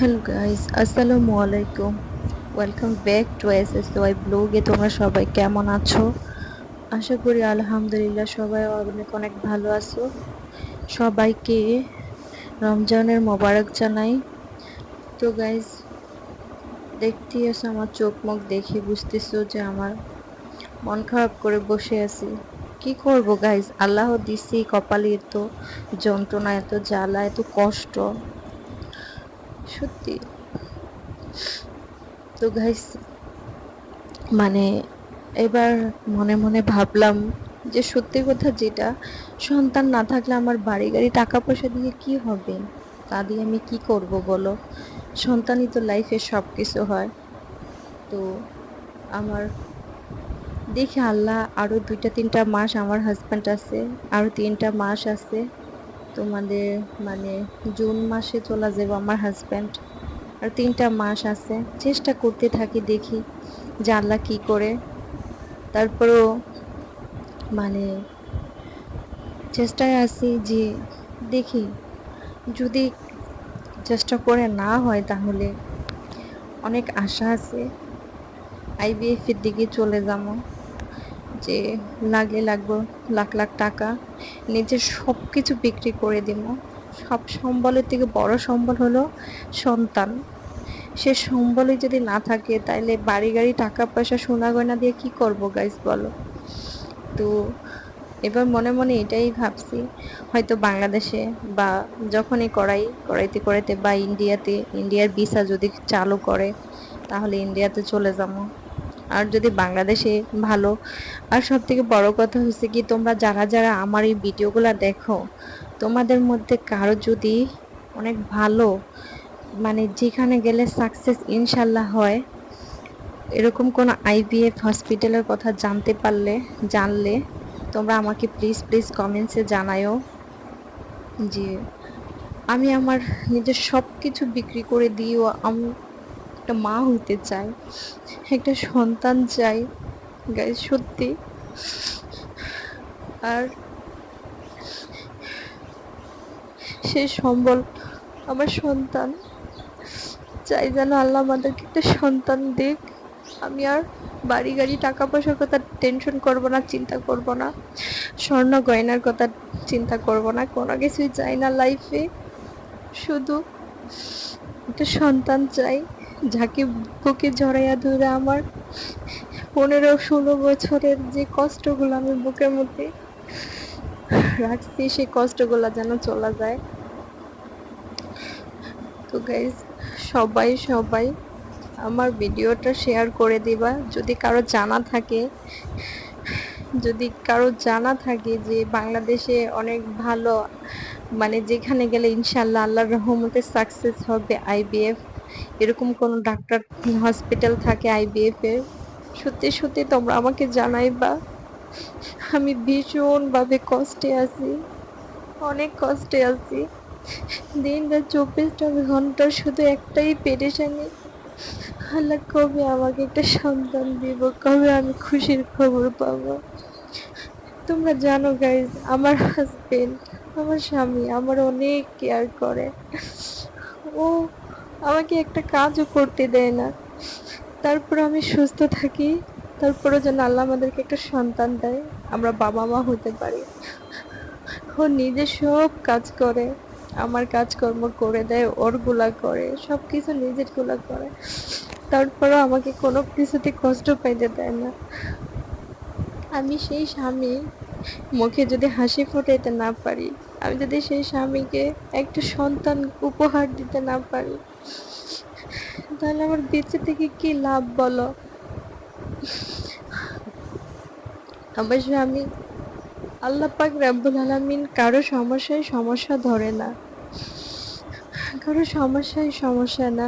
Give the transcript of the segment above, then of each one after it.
Hello guys, আসসালামু আলাইকুম। Welcome back to SSY ব্লগে। তোমরা সবাই কেমন আছো? আশা করি আলহামদুলিল্লাহ সবাই অনেক অনেক ভালো আছো। সবাইকে রমজানের মোবারক জানাই। তো গাইস, দেখতেই আছো আমার চোখ মুখ দেখে বুঝতেছো যে আমার মন খারাপ করে বসে আছি। কি করব গাইস, আল্লাহ দিছি কপালে এত যন্ত্রণা, এত জ্বালা, এত কষ্ট, সত্যি। তো গাইস, মানে এবার মনে মনে ভাবলাম যে সত্যি কথা যেটা, সন্তান না থাকলে আমার বাড়ি গাড়ি টাকা পয়সা দিয়ে কি হবে? তা দিয়ে আমি কি করব বলো? সন্তানই তো লাইফের সবকিছু হয়। তো আমার দেখি আল্লাহ আরো 2-3টা মাস, আমার হাজব্যান্ড আছে, আরো 3টা মাস আছে। তোমাদের মানে জুন মাসে চলে যাবো আমার হাজব্যান্ড। আর 3টা মাস আছে, চেষ্টা করতে থাকি, দেখি যে আল্লাহ কি করে। তারপরেও মানে চেষ্টায় আছি যে দেখি, যদি চেষ্টা করে না হয় তাহলে অনেক আশা আছে আইভিএফ এর দিকে চলে যাবো। যে লাগবো লাখ লাখ টাকা, নিজের সবকিছু বিক্রি করে দিব। সব সম্বলের থেকে বড় সম্বল হলো সন্তান। সে সম্বলই যদি না থাকে তাইলে বাড়ি গাড়ি টাকা পয়সা সোনা গয়না দিয়ে কি করব গাইস বলো? তো এবার মনে মনে এটাই ভাবছি, হয়তো বাংলাদেশে বা যখনই করাইতে করাইতে বা ইন্ডিয়ার ভিসা যদি চালু করে তাহলে ইন্ডিয়াতে চলে যাবো। আর যদি বাংলাদেশে ভালো, আর সব থেকে বড় কথা হচ্ছে কি, তোমরা যারা যারা আমার এই ভিডিওগুলা দেখো, তোমাদের মধ্যে কারো যদি অনেক ভালো, মানে যেখানে গেলে সাকসেস ইনশাল্লাহ হয়, এরকম কোন আইভিএফ হসপিটালের কথা জানলে তোমরা আমাকে প্লিজ প্লিজ কমেন্টসে জানায়ও। যে আমি আমার নিজের সবকিছু বিক্রি করে দিয়েও আমি একটা মা হইতে চাই, একটা সন্তান চাই গাইস, সত্যি। আর সে সম্বল আমার সন্তান। চাই যেন আল্লাহ আমাদেরকে একটা সন্তান দিক। আমি আর বাড়ি গাড়ি টাকা পয়সার কথা টেনশন করব না, চিন্তা করব না, স্বর্ণ গয়নার কথা চিন্তা করব না, কোনো কিছুই চাই না লাইফে। শুধু একটা সন্তান চাই, যাকে বুকে জড়াইয়া ধরে আমার 15-16 বছরের যে কষ্টগুলো আমি বুকের মধ্যে রাখছি, সেই কষ্টগুলো যেন চলা যায়। তো গাইজ, সবাই সবাই আমার ভিডিওটা শেয়ার করে দিবা যদি কারো জানা থাকে। যদি কারো জানা থাকে যে বাংলাদেশে অনেক ভালো, মানে যেখানে গেলে ইনশাল্লাহ আল্লাহর রহমতে সাকসেস হবে আইভিএফ, এরকম কোন ডাক্তার হসপিটাল থাকে আইভিএফ এর, সত্যি সত্যি তোমরা আমাকে জানাইবা। আমি ভীষণ ভাবে কষ্টে আছি, অনেক কষ্টে আছি। দিন রাত 24টা ঘন্টা শুধু একটাই পেরেশানি, আল্লাহ কবে আমাকে একটা সন্তান দিব, কবে আমি খুশির খবর পাবো। তোমরা জানো গাইজ, আমার হাজবেন্ড, আমার স্বামী আমার অনেক কেয়ার করে। ও আমাকে একটা কাজও করতে দেয় না, তারপর আমি সুস্থ থাকি। তারপরও যেন আল্লাহ আমাদেরকে একটা সন্তান দেয়, আমরা বাবা মা হতে পারি। ও নিজে সব কাজ করে, আমার কাজকর্ম করে দেয়, ওর গুলা করে, সবকিছু নিজের গুলা করে। তারপরও আমাকে কোনো কিছুতে কষ্ট পাইতে দেয় না। আমি সেই স্বামী, মুখে যদি হাসি ফোটাইতে না পারি, আমি যদি সেই স্বামীকে একটা সন্তান উপহার দিতে না পারি, তাহলে আমার বেঁচে থেকে কি লাভ বলো? আমার স্বামী, আল্লাহ পাক রাব্বুল আলামিন কারো সমস্যায় সমস্যা ধরে না, কারো সমস্যায় সমস্যা না।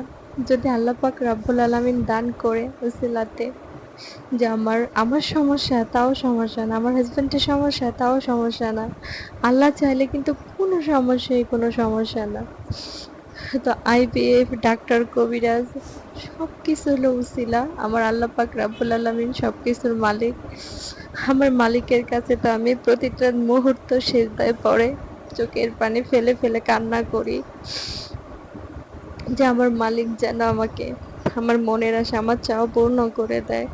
যদি আল্লাহ পাক রাব্বুল আলামিন দান করে উসিলাতে যে আমার আমার সমস্যা তাও সমস্যা না, আমার হাজবেন্ডের সমস্যা তাও সমস্যা না, আল্লাহ চাইলে কিন্তু কোনো সমস্যাই কোনো সমস্যা না। তো আইভিএফ, ডাক্তার, কবিরাজ সবকিছু হলো উসিলা। আমার আল্লাহ পাক রাব্বুল আলামিন সবকিছুর মালিক। আমার মালিকের কাছে তো আমি প্রতিটা মুহূর্ত সিজদায় পড়ে চোখের পানি ফেলে ফেলে কান্না করি। যে আমার মালিক যেন আমাকে আমার মনের আশা, আমার চাওয়া পূর্ণ করে দেয়।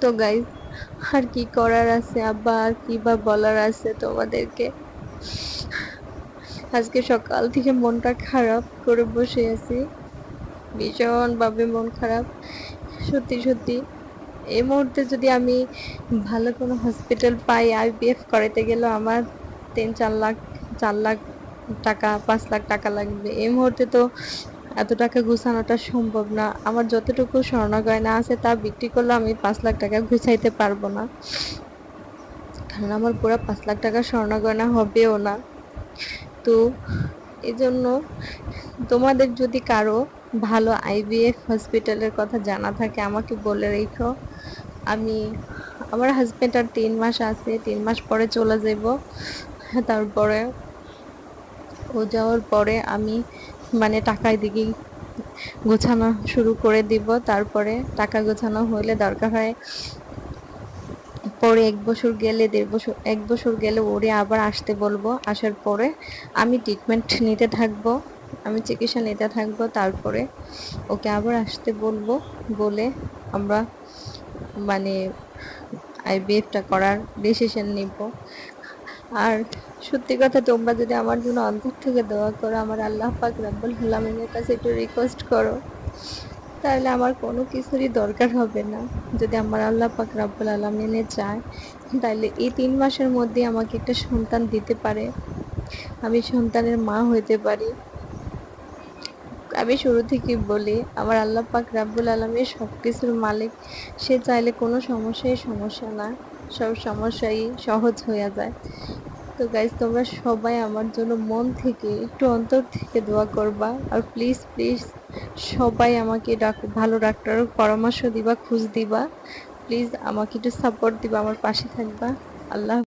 তো গাইস, আর কি করার আছে আব্বা, আর কি বা বলার আছে তোমাদেরকে। আজকে সকাল থেকে মনটা খারাপ করে বসে আছি, ভীষণ ভাবে মন খারাপ। সত্যি সত্যি এই মুহূর্তে যদি আমি ভালো কোনো হসপিটাল পাই, আইভিএফ করাইতে গেলেও আমার 3-4 লাখ, 4 লাখ টাকা, 5 লাখ টাকা লাগবে। এই মুহূর্তে তো এত টাকা গুছানোটা সম্ভব না। আমার যতটুকু স্বর্ণ গয়না আছে তা বিক্রি করলে আমি 5 লাখ টাকা গুছাইতে পারবো না, কারণ আমার পুরো 5 লাখ টাকা স্বর্ণ গয়না হবেও না। তো এই জন্য তোমাদের যদি কারো ভালো আইভিএফ হসপিটালের কথা জানা থাকে আমাকে বলে রেখো। আমি, আমার হাজবেন্ড আর 3 মাস আছে, 3 মাস পরে চলে যাব। তারপরে ও যাওয়ার পরে আমি মানে টাকায় দিকে গোছানো শুরু করে দিব। তারপরে টাকা গোছানো হলে দরকার হয় পরে 1 বছর গেলে, 1.5 বছর, 1 বছর গেলে ওরে আবার আসতে বলবো। আসার পরে আমি ট্রিটমেন্ট নিতে থাকবো, আমি চিকিৎসা নিতে থাকবো। তারপরে ওকে আবার আসতে বলবো, বলে আমরা মানে আইভিএফটা করার ডিসিশন নিব। আর সত্যি কথা, তোমরা যদি আমার জন্য অন্তর থেকে দোয়া করো, আমার আল্লাহ পাক রব্বুল আলামিনের কাছে একটু রিকোয়েস্ট করো, তাহলে আমার কোনো কিছুরই দরকার হবে না। যদি আমার আল্লাহ পাক রব্বুল আলামিনে চায়, তাহলে এই 3 মাসের মধ্যে আমাকে একটা সন্তান দিতে পারে, আমি সন্তানের মা হইতে পারি। আমি শুরু থেকেই বলি, আমার আল্লাহ পাক রাব্বুল আলামিন সবকিছুর মালিক। সে চাইলে কোনো সমস্যাই সমস্যা না, সব সমস্যাই সহজ হয়ে যায়। তো গাইজ, তোমরা সবাই আমার জন্য মন থেকে, একটু অন্তর থেকে দোয়া করবা। আর প্লিজ প্লিজ সবাই আমাকে ভালো ডাক্তারের পরামর্শ দিবা, খোঁজ দিবা। প্লিজ আমাকে একটু সাপোর্ট দিবা, আমার পাশে থাকবা। আল্লাহ